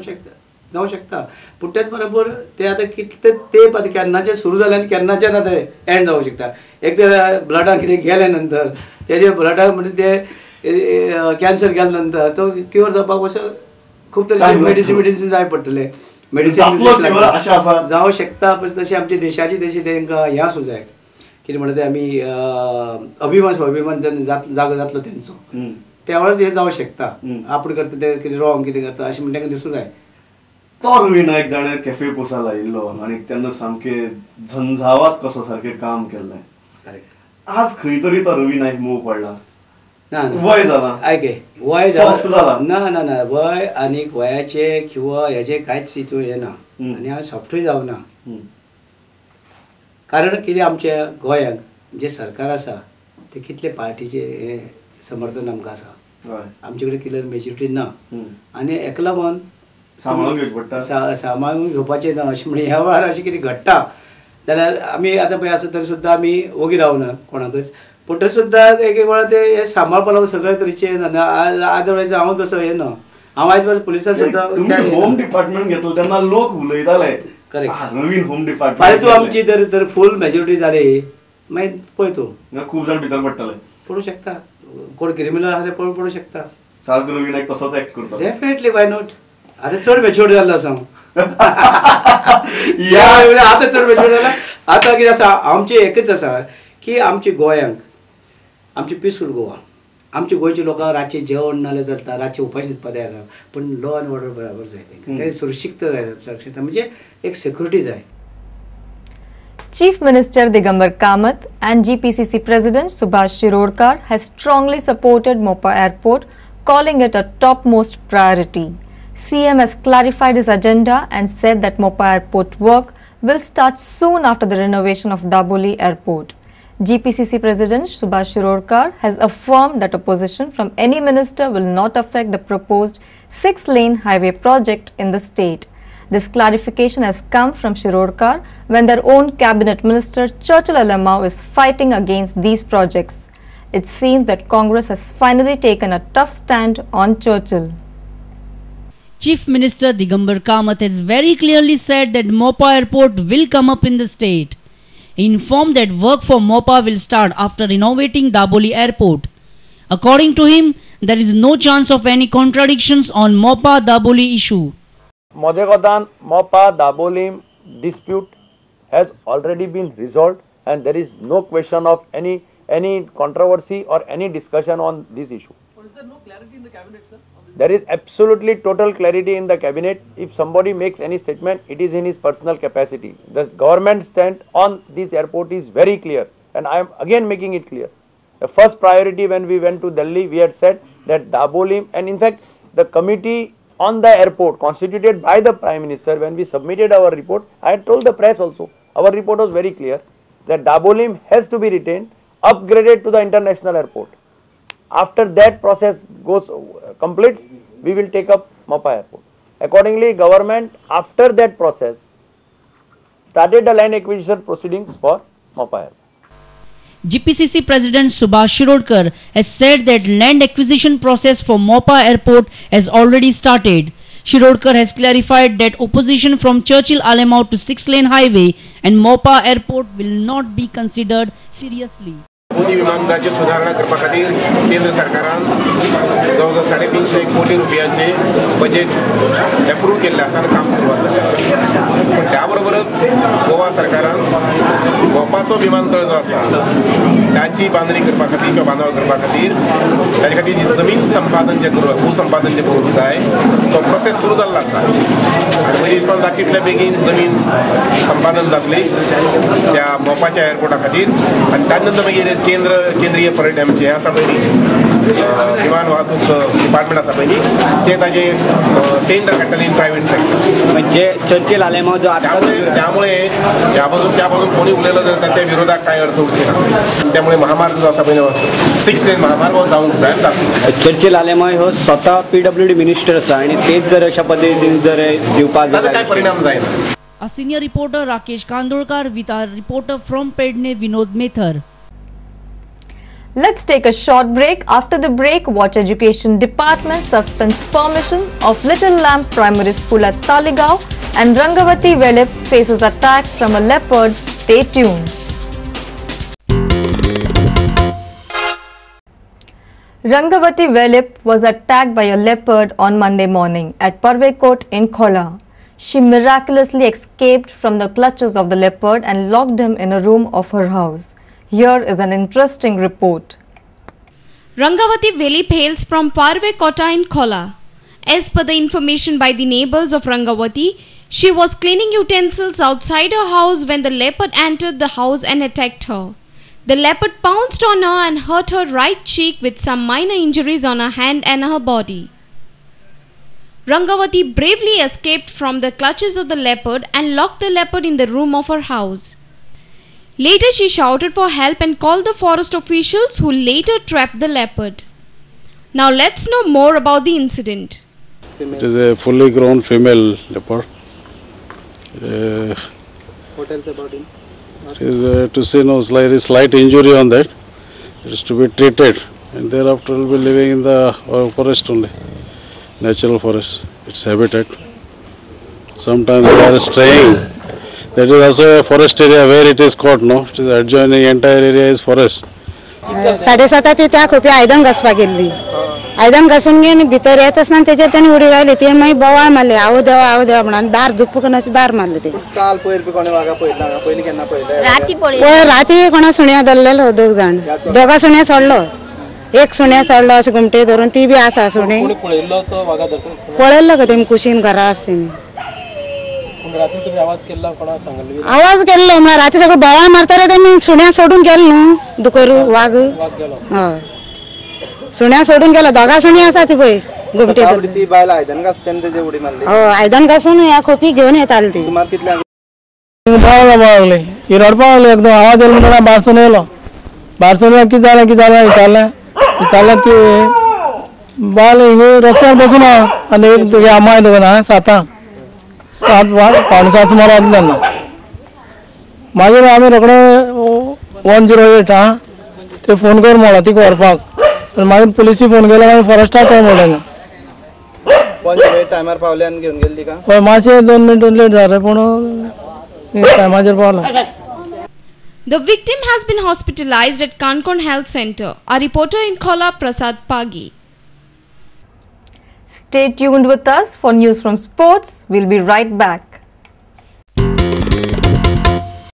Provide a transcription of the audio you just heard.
जावं शकता. पूण तेच बरोबर ते आतां कितले तेंप आतां केन्नाचें सुरू जालें आनी केन्नाच्यान आतां एंड जावंक शकता. एकदां ब्लडाक कितें गेले नंतर तेजे ब्लडाक म्हणजे ते कॅन्सर गेले नंतर तो क्युअर जावपाक असो खूब तरेचे मेडिसीन जाय पडटले. मेडिसीन जावं शकता पण तशी आमची देशाची तशी तांकां ह्या सुजाय कितें म्हणटा ते आमी अभिमान जागो जातलो तेंचो त्या वेळार हे जावं शकता. आपूण करता ते कितें रॉंग कितें करता अशें म्हणटा तांकां दिसूं जाय. तो रवी नायक जाणें कॅफे पोसाल आयिल्लो आनी तेन्ना सामकें झंझावात कसो सारकें काम केल्लें. आज खंय तरी तो रवी नायक मोव पडला. वय जाला आयके वय जाला ना ना ना वय आनी वयाचे किंवा हेजे कांयच हितून हें ना आनी हांव सॉफ्टूय जावना. कारण कितें आमच्या गोंयांत जे सरकार आसा ते कितले पार्टीचे हे समर्थन आमकां आसा. आमचे कडेन क्लियर मेजॉरिटी ना आनी हेका लागून सांबाळून घेवपाचें ना अशें म्हणजे ह्या वेळार अशें कितें घडटा जाल्यार आमी आतां पळय आसा तरी सुद्दां आमी वोगी रावना कोणाकच. पूण तरी सुद्दां एक एक वेळार ते सांबाळपा लागून सगळे तरेचे अदरवायज हांव तसो हे ना. हांव आयज परस पुलिसांत सुद्दां होम डिपार्टमेंट घेतलो तेन्ना लोक उलयताले नवीन होम डिपार्टमेंट फाल्यां तूं आमची तर फूल मेजॉरिटी जाली मागीर पळय तूं खूब जाण भितर पडटले पडूं शकता. कोण क्रिमिनल आसा ते पडूं शकता. सारको रवी नायक तसोच एक्ट करता डेफिनेटली वाय नॉट. आतां चड मॅच्युअर्ड जाल्लो आसा आतां चड मॅच्युअर्ड जाला. आतां कितें आसा आमचें एकच आसा की आमच्या गोंयांक आमची पिसफूल गोवा आमच्या गोंयच्या लोकांक रातचें जेवण नाल्यार चलता रातचें उपाशी न्हिदपा तयार ना. पूण लॉ एंड ऑर्डर बराबर जाय तेंकां सुरक्षीत जाय सुरक्षीत म्हणजे एक सिक्युरिटी जाय. Chief Minister Digambar Kamath and GPCC President Subhash Shirorkar has strongly supported Mopa Airport, calling it a topmost priority. CM has clarified his agenda and said that Mopa Airport work will start soon after the renovation of Daboli Airport. GPCC President Subhash Shirorkar has affirmed that opposition from any minister will not affect the proposed 6-lane highway project in the state. This clarification has come from Shirorkar when their own cabinet minister Churchill Alamau is fighting against these projects. It seems that Congress has finally taken a tough stand on Churchill. Chief Minister Digambar Kamath has very clearly said that Mopa Airport will come up in the state. He informed that work for Mopa will start after renovating Daboli Airport. According to him, there is no chance of any contradictions on Mopa-Daboli issue. Modegodan Mopa Daboli dispute has already been resolved and there is no question of any controversy or any discussion on this issue. But is there no clarity in the cabinet, sir? There is absolutely total clarity in the cabinet. If somebody makes any statement, it is in his personal capacity. The government stand on this airport is very clear and I am again making it clear. The first priority when we went to Delhi, we had said that Daboli, and in fact the committee on the airport constituted by the Prime Minister, when we submitted our report, I had told the press also, our report was very clear that Daboli has to be retained, upgraded to the international airport. After that process completes, we will take up Mopa Airport. Accordingly, government after that process started the land acquisition proceedings for Mopa Airport. GPCC President Subhash Shirorkar has said that land acquisition process for Mopa Airport has already started. Shirorkar has clarified that opposition from Churchill Alamau to 6-lane highway and Mopa Airport will not be considered seriously. दोन्ही विमानतळाची सुधारणा करपा खातीर केंद्र सरकारान जवळजवळ 350 कोटी रुपयांचे budget एप्रूव्ह केल्लें आसा आनी काम सुरवात जाल्लें आसा. पण त्या बरोबरच गोवा सरकारान मोपाचो विमानतळ जो आसा त्याची बांदणी करपा खातीर किंवा बांदवळ करपा खातीर ताचे खातीर जी जमीन संपादन जें करूं भूसंपादन जें करूंक जाय तो प्रोसेस सुरू जाल्लो आसा आनी म्हज्या हिसपान तितले बेगीन जमीन संपादन जातली त्या मोपाच्या एअरपोर्टा खातीर आनी त्या नंतर मागीर केंद्रीय पर्यटन जे आसा पळय विमान वाहतूक डिपार्टमेंट आसा पळय ते ताजे टेंडर काडटले इन प्रायवेट सेक्टर म्हणजे चर्चिल आलेमांव जो त्यामुळे त्या बाजून कोणी उलयलो जाल्यार त्या विरोधाक कांय अर्थ उरचे ना. त्यामुळे महामार्ग जो आसा पळय 6 लेन महामार्ग हो जावंक जाय. चर्चिल आलेमांव हो स्वता PWD मिनिस्टर आसा आनी तेच जर अशा पद्दतीन जर दिवपाक ताजो काय परिणाम जायना. A senior reporter Rakesh Kandolkar with our reporter from Pedne Vinod Methar. Let's take a short break. After the break, watch Education Department suspends permission of Little Lamb Primary School at Talegaon, and Rangavati Velip faces attack from a leopard. Stay tuned. Rangavati Velip was attacked by a leopard on Monday morning at Parvekot in Khola. She miraculously escaped from the clutches of the leopard and locked him in a room of her house. Here is an interesting report. Rangavati Velip hails from Parvekota in Khola. As per the information by the neighbors of Rangavati, she was cleaning utensils outside her house when the leopard entered the house and attacked her. The leopard pounced on her and hurt her right cheek with some minor injuries on her hand and her body. Rangavati bravely escaped from the clutches of the leopard and locked the leopard in the room of her house. Later she shouted for help and called the forest officials, who later trapped the leopard. Now let's know more about the incident. It is a fully grown female leopard. What else about him? It is to say no slight injury on that. It is to be treated, and thereafter will be living in the forest only, natural forest, its habitat. Sometimes they are straying. That is also a forest area where it is caught, no? It is adjoining, entire area is forest. 7:30 ते त्या खोपी आयदन घासपा गेल्ली. आयदन घासून घेवन भितर येत आसतना तेजेर ताणी उडी घाली. ती मागीर बोवाळ मारले, आवो देवा म्हणून दार झुप्पून अशें दार मारले ते. काल पयर कोणे वागा पळयला पयली केन्ना पळयले? राती कोणा सुण्या धरलेलो 2 जाण. 2 सुण्या सोडलो. 1 सुण्या सोडलो अशें घुमटे धरून, ती बी आसा सुणी. पळयलो तो वागा धरता. पळयल्लो का तेमी कुशीन घरा आसा तेमी. रात्री तुम्ही आवाज केला कोणा सांगले? आवाज केल्लो म्हळ्यार राती सगळं बोवाळ मारताले तेमी सुण्या सोडून गेले न्हू दुकोरू वाघ. हय सुण्या सोडून गेलो. 2 सुण्या आसा ती पळय घुमटे धरून. ती बायल आयदन घासताना तेजे उडी मारली. हय आयदन घासून ह्या खोपी घेवन येताली ती. सुमार कितल्या बागले ही रडपा लागली एकदम. आवाज येलो म्हणून बारसून येयलो. बारसून कितें जालें विचारलें की बाल हिंग रस्त्यार बसून आहा आनी एक तुगे अम्माय दोन आहा 7 पावणे 7 सुमार जातले तेन्ना. मागीर आमी रोखडे 108 ते फोन कर म्हणलो ती व्हरपाक. मागीर पुलिसी फोन केलो, मागीर फॉरेस्टाक कळ म्हणलें. 108 टायमार पावले आनी घेवन गेली का? हय मातशें 2 मिनट लेट जालें पूण टायमाचेर Paulo. The victim has been hospitalized at Kankon Health Center. Our reporter in Khola, Prasad Pagi. Stay tuned with us for news from sports. We'll be right back.